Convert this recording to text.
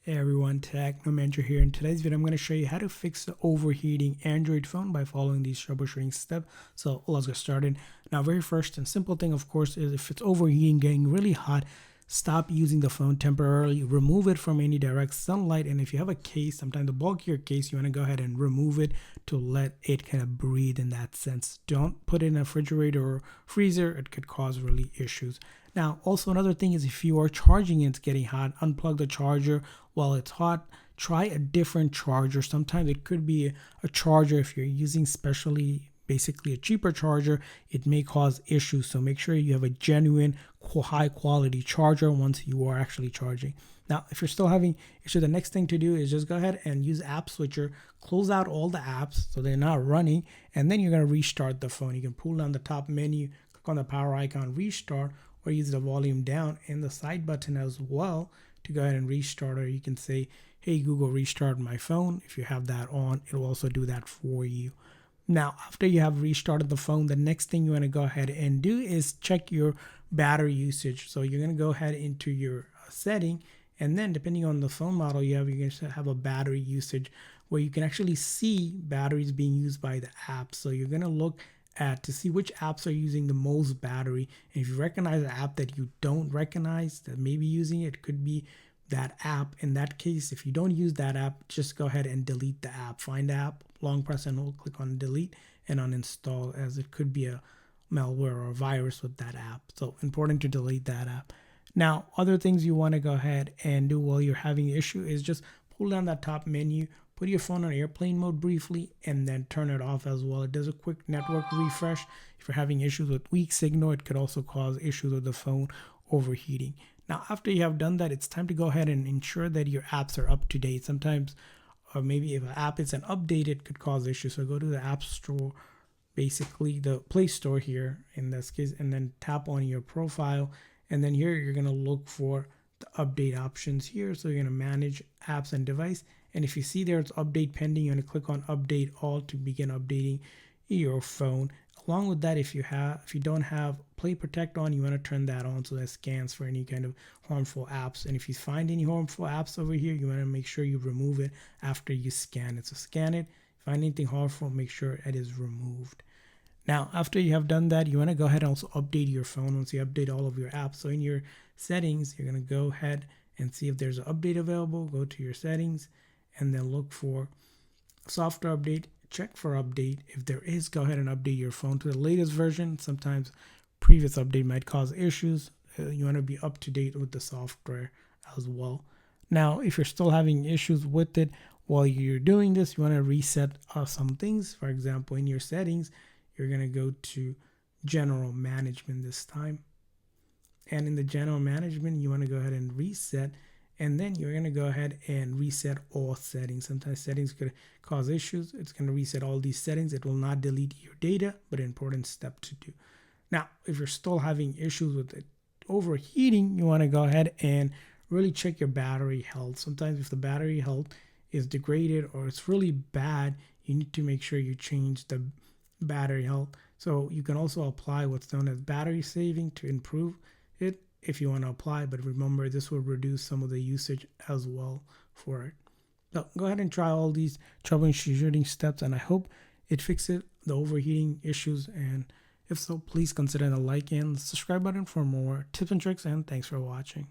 Hey everyone, Techno Manager here. In today's video, I'm going to show you how to fix the overheating Android phone by following these troubleshooting steps. So let's get started. Now, very first and simple thing, of course, is if it's overheating, getting really hot, stop using the phone temporarily, remove it from any direct sunlight. And if you have a case, sometimes the bulkier case, you want to go ahead and remove it to let it kind of breathe in that sense. Don't put it in a refrigerator or freezer. It could cause really issues. Now, also another thing is if you are charging and it's getting hot, unplug the charger while it's hot. Try a different charger. Sometimes it could be a charger if you're using basically a cheaper charger, it may cause issues. So make sure you have a genuine high quality charger once you are actually charging. Now, if you're still having issues, the next thing to do is just go ahead and use App Switcher, close out all the apps so they're not running, and then you're going to restart the phone. You can pull down the top menu, click on the power icon, restart, or use the volume down and the side button as well to go ahead and restart. Or you can say, hey Google, restart my phone. If you have that on, it will also do that for you. Now, after you have restarted the phone, the next thing you want to go ahead and do is check your battery usage. So you're going to go ahead into your setting, and then depending on the phone model you have, you're going to have a battery usage where you can actually see batteries being used by the app. So you're going to look at to see which apps are using the most battery. And if you recognize an app that you don't recognize that may be using it, it could be that app. In that case, if you don't use that app, just go ahead and delete the app. Find the app, long press and hold, click on delete and uninstall, as it could be a malware or a virus with that app. So important to delete that app. Now, other things you want to go ahead and do while you're having the issue is just pull down that top menu, put your phone on airplane mode briefly, and then turn it off as well. It does a quick network refresh. If you're having issues with weak signal, it could also cause issues with the phone overheating. Now, after you have done that, it's time to go ahead and ensure that your apps are up to date. Sometimes, or maybe if an app isn't updated, it could cause issues. So go to the App Store, basically the Play Store here in this case, and then tap on your profile. And then here you're going to look for the update options here. So you're going to manage apps and device. And if you see there it's update pending, you're going to click on update all to begin updating your phone. Along with that, if you don't have Play Protect on, you want to turn that on so that scans for any kind of harmful apps. And if you find any harmful apps over here, you want to make sure you remove it after you scan it. So scan it. Find anything harmful, make sure it is removed. Now, after you have done that, you want to go ahead and also update your phone once you update all of your apps. So in your settings, you're going to go ahead and see if there's an update available. Go to your settings and then look for software update. Check for update. If there is, go ahead and update your phone to the latest version. Sometimes previous update might cause issues. You want to be up to date with the software as well. Now, if you're still having issues with it while you're doing this, you want to reset some things. For example, in your settings, you're going to go to general management this time. And in the general management, you want to go ahead and reset. And then you're going to go ahead and reset all settings. Sometimes settings could cause issues. It's going to reset all these settings. It will not delete your data, but an important step to do. Now, if you're still having issues with it overheating, you want to go ahead and really check your battery health. Sometimes if the battery health is degraded or it's really bad, you need to make sure you change the battery health. So you can also apply what's known as battery saving to improve it if you want to apply, but remember this will reduce some of the usage as well for it. So go ahead and try all these troubleshooting steps, and I hope it fixes the overheating issues. And if so, please consider the like and subscribe button for more tips and tricks, and thanks for watching.